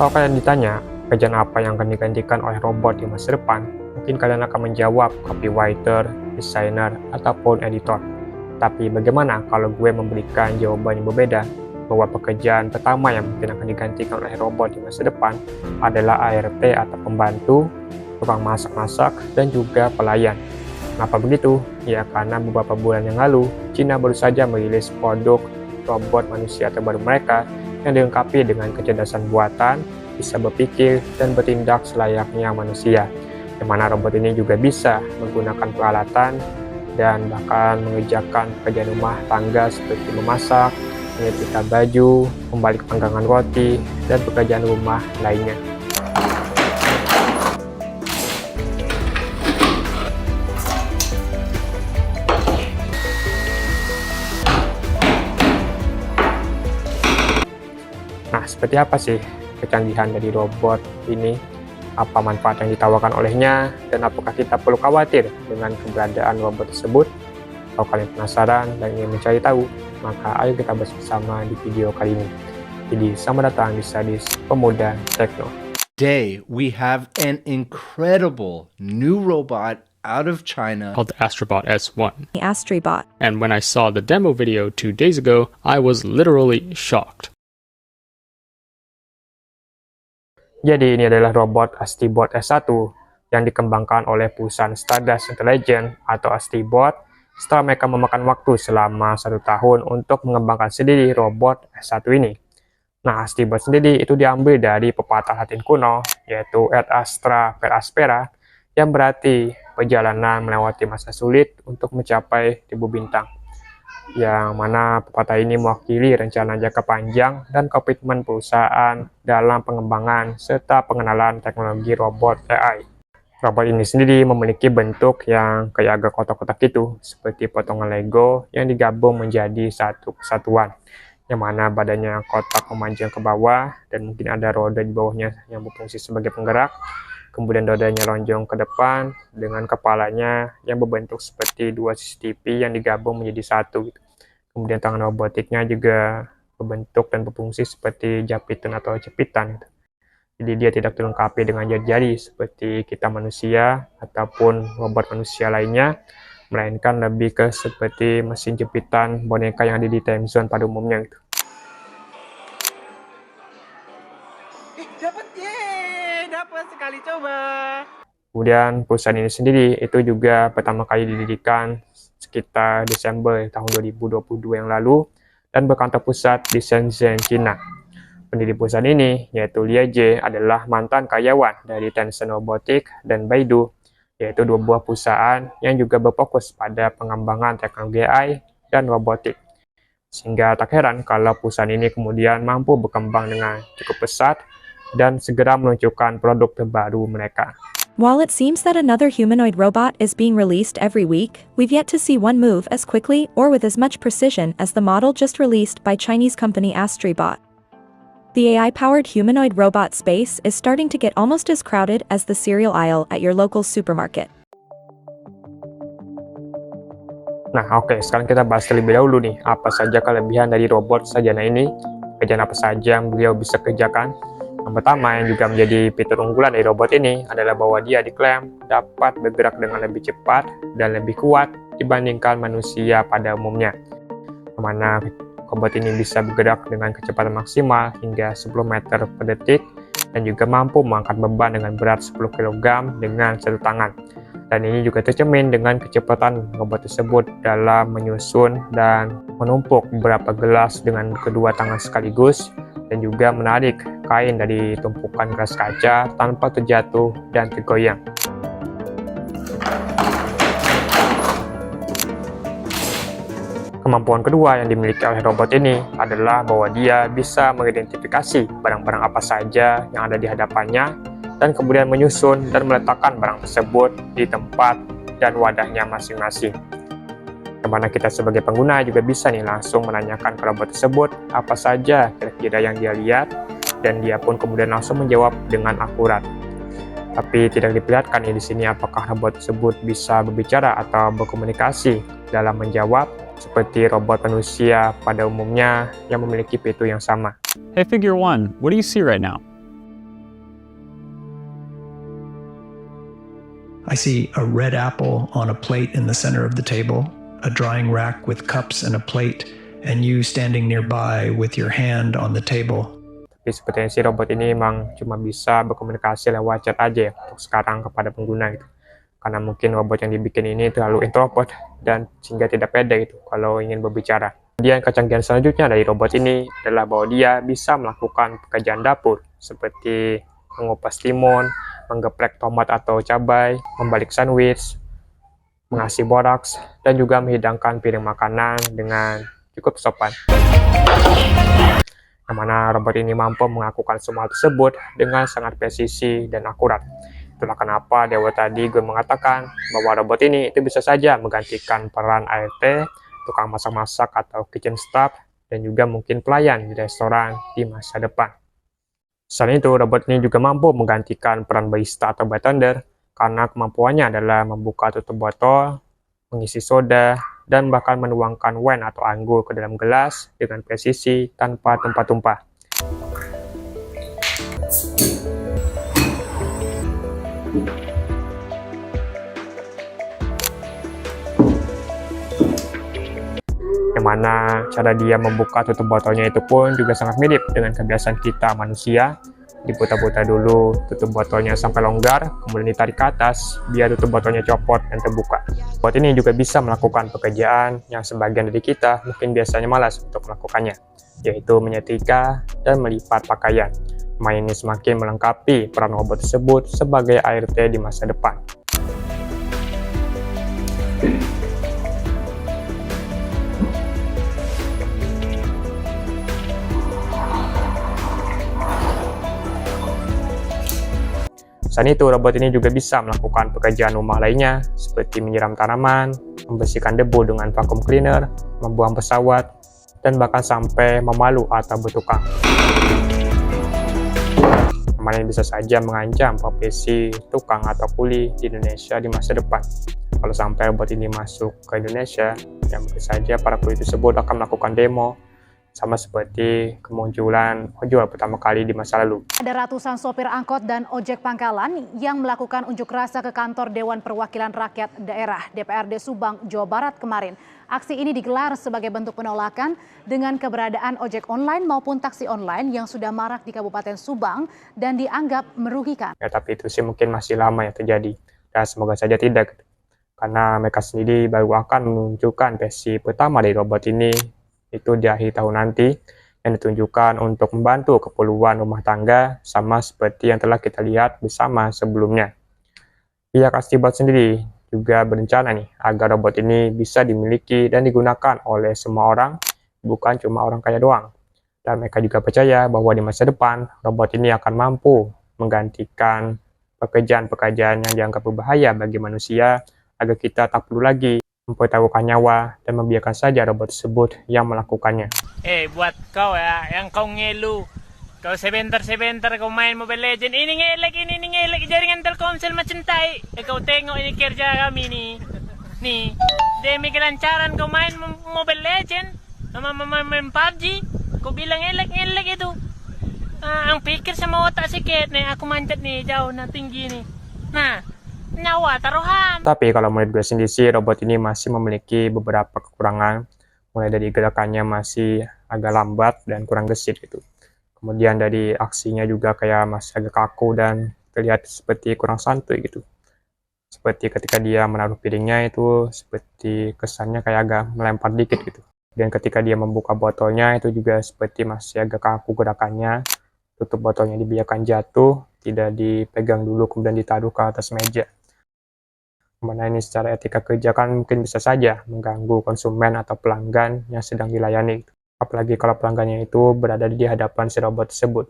Kalau kalian ditanya, pekerjaan apa yang akan digantikan oleh robot di masa depan, mungkin kalian akan menjawab copywriter, desainer, ataupun editor. Tapi bagaimana kalau gue memberikan jawaban yang berbeda, bahwa pekerjaan pertama yang mungkin akan digantikan oleh robot di masa depan adalah ART atau pembantu, tukang masak-masak, dan juga pelayan. Kenapa begitu? Ya karena beberapa bulan yang lalu, China baru saja merilis produk robot manusia terbaru mereka yang dilengkapi dengan kecerdasan buatan, bisa berpikir, dan bertindak selayaknya manusia. Di mana robot ini juga bisa menggunakan peralatan dan bahkan mengerjakan pekerjaan rumah tangga seperti memasak, menyetrika baju, membalik panggangan roti, dan pekerjaan rumah lainnya. Nah, seperti apa sih kecanggihan dari robot ini? Apa manfaat yang ditawarkan olehnya? Dan apakah kita perlu khawatir dengan keberadaan robot tersebut? Kalau kalian penasaran dan ingin mencari tahu, maka ayo kita bahas bersama di video kali ini. Jadi, selamat datang di Sadis Pemuda Tekno. Today, we have an incredible new robot out of China called the Astrobot S1. The Astrobot. And when I saw the demo video 2 days ago, I was literally shocked. Jadi ini adalah robot Astrobot S1 yang dikembangkan oleh perusahaan Stardust Intelligence atau Astrobot setelah mereka memakan waktu selama 1 tahun untuk mengembangkan sendiri robot S1 ini. Nah, Astrobot sendiri itu diambil dari pepatah Latin kuno, yaitu Ad Astra per Aspera, yang berarti perjalanan melewati masa sulit untuk mencapai ribu bintang. Yang mana pepatah ini mewakili rencana jangka panjang dan komitmen perusahaan dalam pengembangan serta pengenalan teknologi robot AI. Robot ini sendiri memiliki bentuk yang kayak agak kotak-kotak gitu, seperti potongan Lego yang digabung menjadi satu kesatuan, yang mana badannya kotak memanjang ke bawah dan mungkin ada roda di bawahnya yang berfungsi sebagai penggerak. Kemudian rodanya lonjong ke depan dengan kepalanya yang berbentuk seperti 2 CCTV yang digabung menjadi satu. Kemudian tangan robotiknya juga berbentuk dan berfungsi seperti japitan atau jepitan. Jadi dia tidak dilengkapi dengan jari-jari seperti kita manusia ataupun robot manusia lainnya, melainkan lebih ke seperti mesin jepitan boneka yang ada di time zone pada umumnya. Dapat sekali coba. Kemudian perusahaan ini sendiri itu juga pertama kali didirikan sekitar Desember tahun 2022 yang lalu dan berkantor pusat di Shenzhen, China. Pendiri perusahaan ini, yaitu Lia Jie, adalah mantan karyawan dari Tencent Robotics dan Baidu, yaitu 2 buah perusahaan yang juga berfokus pada pengembangan teknologi AI dan robotik. Sehingga tak heran kalau perusahaan ini kemudian mampu berkembang dengan cukup pesat dan segera meluncurkan produk terbaru mereka. While it seems that another humanoid robot is being released every week, we've yet to see one move as quickly or with as much precision as the model just released by Chinese company Astrobot. The AI-powered humanoid robot space is starting to get almost as crowded as the cereal aisle at your local supermarket. Nah, oke, sekarang kita bahas terlebih dahulu nih, apa saja kelebihan dari robot Sajana ini, pekerjaan apa saja yang beliau bisa kerjakan. Yang pertama yang juga menjadi fitur unggulan dari robot ini adalah bahwa dia diklaim dapat bergerak dengan lebih cepat dan lebih kuat dibandingkan manusia pada umumnya. Dimana robot ini bisa bergerak dengan kecepatan maksimal hingga 10 meter per detik dan juga mampu mengangkat beban dengan berat 10 kg dengan satu tangan. Dan ini juga tercermin dengan kecepatan robot tersebut dalam menyusun dan menumpuk beberapa gelas dengan kedua tangan sekaligus dan juga menarik kain dari tumpukan gelas kaca tanpa terjatuh dan tergoyang. Kemampuan kedua yang dimiliki oleh robot ini adalah bahwa dia bisa mengidentifikasi barang-barang apa saja yang ada di hadapannya dan kemudian menyusun dan meletakkan barang tersebut di tempat dan wadahnya masing-masing. Dimana kita sebagai pengguna juga bisa nih langsung menanyakan ke robot tersebut apa saja kira-kira yang dia lihat dan dia pun kemudian langsung menjawab dengan akurat. Tapi tidak diperlihatkan di sini apakah robot tersebut bisa berbicara atau berkomunikasi dalam menjawab seperti robot manusia pada umumnya yang memiliki fitur yang sama. Hey Figure One, what do you see right now? I see a red apple on a plate in the center of the table, a drying rack with cups and a plate, and you standing nearby with your hand on the table. Tapi sepertinya si robot ini memang cuma bisa berkomunikasi lewat chat aja ya untuk sekarang kepada pengguna gitu. Karena mungkin robot yang dibikin ini terlalu introvert dan sehingga tidak pede gitu kalau ingin berbicara. Kemudian kecanggihan selanjutnya dari robot ini adalah bahwa dia bisa melakukan pekerjaan dapur seperti mengupas timun, menggeprek tomat atau cabai, membalik sandwich, mengasih boraks, dan juga menghidangkan piring makanan dengan cukup sopan. Yang mana robot ini mampu melakukan semua tersebut dengan sangat presisi dan akurat. Itulah kenapa di awal tadi gue mengatakan bahwa robot ini itu bisa saja menggantikan peran ART, tukang masak-masak atau kitchen staff, dan juga mungkin pelayan di restoran di masa depan. Selain itu, robot ini juga mampu menggantikan peran barista atau bartender karena kemampuannya adalah membuka tutup botol, mengisi soda, dan bahkan menuangkan wine atau anggur ke dalam gelas dengan presisi tanpa tumpah-tumpah. Yang mana cara dia membuka tutup botolnya itu pun juga sangat mirip dengan kebiasaan kita manusia. Diputar-putar dulu tutup botolnya sampai longgar, kemudian ditarik ke atas biar tutup botolnya copot dan terbuka. Bot ini juga bisa melakukan pekerjaan yang sebagian dari kita mungkin biasanya malas untuk melakukannya, yaitu menyetrika dan melipat pakaian. Main ini semakin melengkapi peran robot tersebut sebagai ART di masa depan. Selain itu, robot ini juga bisa melakukan pekerjaan rumah lainnya seperti menyiram tanaman, membersihkan debu dengan vacuum cleaner, membuang pesawat, dan bahkan sampai memalu atau bertukang. Mana bisa saja mengancam profesi tukang atau kuli di Indonesia di masa depan. Kalau sampai robot ini masuk ke Indonesia, ya mungkin saja para kuli tersebut akan melakukan demo, sama seperti kemunculan ojol pertama kali di masa lalu. Ada ratusan sopir angkot dan ojek pangkalan yang melakukan unjuk rasa ke kantor Dewan Perwakilan Rakyat Daerah DPRD Subang, Jawa Barat kemarin. Aksi ini digelar sebagai bentuk penolakan dengan keberadaan ojek online maupun taksi online yang sudah marak di Kabupaten Subang dan dianggap merugikan. Ya, tapi itu sih mungkin masih lama ya terjadi, dan semoga saja tidak. Karena mereka sendiri baru akan menunjukkan versi pertama dari robot ini itu di akhir tahun nanti, yang ditunjukkan untuk membantu keperluan rumah tangga sama seperti yang telah kita lihat bersama sebelumnya. Pihak Astibot sendiri juga berencana nih agar robot ini bisa dimiliki dan digunakan oleh semua orang, bukan cuma orang kaya doang. Dan mereka juga percaya bahwa di masa depan robot ini akan mampu menggantikan pekerjaan-pekerjaan yang dianggap berbahaya bagi manusia agar kita tak perlu lagi mempertaruhkan nyawa dan membiarkan saja robot tersebut yang melakukannya. Buat kau ya, yang kau ngeluh. Kau sebentar-sebentar kau main Mobile Legends. Ini ngelek, jaringan Telkomsel macam tai. Kau tengok ini kerja kami nih. Nih, demi kelancaran kau main Mobile Legends. Main PUBG. Kau bilang ngelek itu. Ang pikir sama otak sikit nih. Aku manjat nih, jauh, tinggi nih. Nah, nyawa taruhan. Tapi kalau menurut gue sendiri sih, robot ini masih memiliki beberapa kekurangan. Mulai dari gerakannya masih agak lambat dan kurang gesit gitu. Kemudian dari aksinya juga kayak masih agak kaku dan terlihat seperti kurang santuy gitu. Seperti ketika dia menaruh piringnya itu seperti kesannya kayak agak melempar dikit gitu. Dan ketika dia membuka botolnya itu juga seperti masih agak kaku gerakannya. Tutup botolnya dibiarkan jatuh, tidak dipegang dulu kemudian ditaruh ke atas meja. Mana ini secara etika kerja kan mungkin bisa saja mengganggu konsumen atau pelanggan yang sedang dilayani. Apalagi kalau pelanggannya itu berada di hadapan si robot tersebut.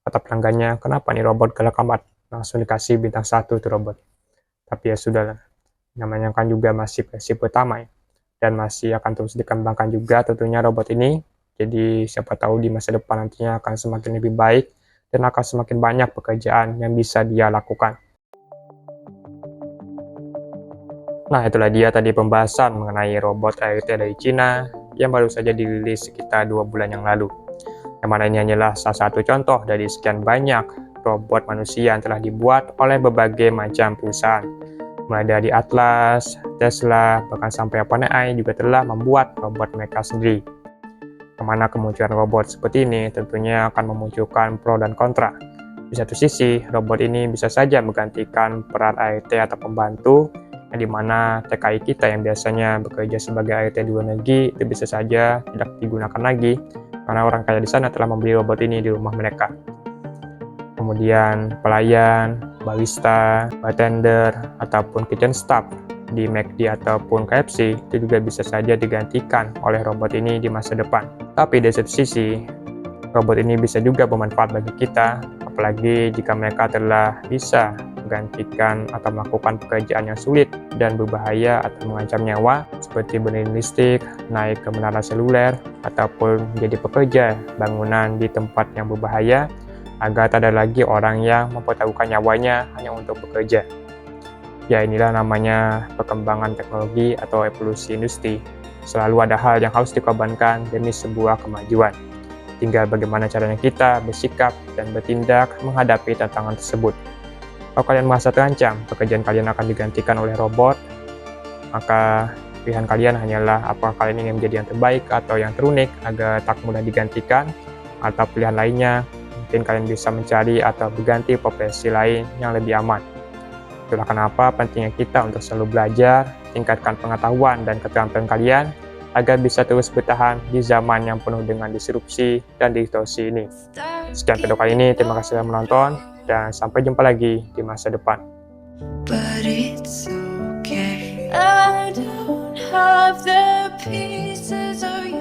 Kata pelanggannya, kenapa nih robot galak amat? Langsung dikasih bintang 1 tuh robot. Tapi ya sudahlah, namanya kan juga masih versi pertama ya. Dan masih akan terus dikembangkan juga tentunya robot ini. Jadi siapa tahu di masa depan nantinya akan semakin lebih baik dan akan semakin banyak pekerjaan yang bisa dia lakukan. Nah, itulah dia tadi pembahasan mengenai robot ART dari Cina yang baru saja dirilis sekitar 2 bulan yang lalu. Yang mana ini hanyalah salah satu contoh dari sekian banyak robot manusia yang telah dibuat oleh berbagai macam perusahaan. Mulai dari Atlas, Tesla, bahkan sampai OpenAI juga telah membuat robot mereka sendiri. Kemana kemunculan robot seperti ini tentunya akan memunculkan pro dan kontra. Di satu sisi, robot ini bisa saja menggantikan peran ART atau pembantu, yang dimana TKI kita yang biasanya bekerja sebagai ART di luar negeri itu bisa saja tidak digunakan lagi, karena orang kaya di sana telah membeli robot ini di rumah mereka. Kemudian pelayan, barista, bartender, ataupun kitchen staff di McD ataupun KFC itu juga bisa saja digantikan oleh robot ini di masa depan. Tapi dari satu sisi, robot ini bisa juga bermanfaat bagi kita, apalagi jika mereka telah bisa menggantikan atau melakukan pekerjaan yang sulit dan berbahaya atau mengancam nyawa, seperti benerin listrik, naik ke menara seluler, ataupun menjadi pekerja bangunan di tempat yang berbahaya, agar tak ada lagi orang yang mempertaruhkan nyawanya hanya untuk bekerja. Ya, inilah namanya perkembangan teknologi atau evolusi industri. Selalu ada hal yang harus dikorbankan demi sebuah kemajuan. Tinggal bagaimana caranya kita bersikap dan bertindak menghadapi tantangan tersebut. Kalau kalian merasa terancam, pekerjaan kalian akan digantikan oleh robot, maka pilihan kalian hanyalah apakah kalian ingin menjadi yang terbaik atau yang terunik agar tak mudah digantikan, atau pilihan lainnya, mungkin kalian bisa mencari atau berganti profesi lain yang lebih aman. Itulah kenapa pentingnya kita untuk selalu belajar, tingkatkan pengetahuan dan keterampilan kalian, agar bisa terus bertahan di zaman yang penuh dengan disrupsi dan distorsi ini. Sekian video kali ini, terima kasih telah menonton, dan sampai jumpa lagi di masa depan. But it's okay. I don't have the pieces of you.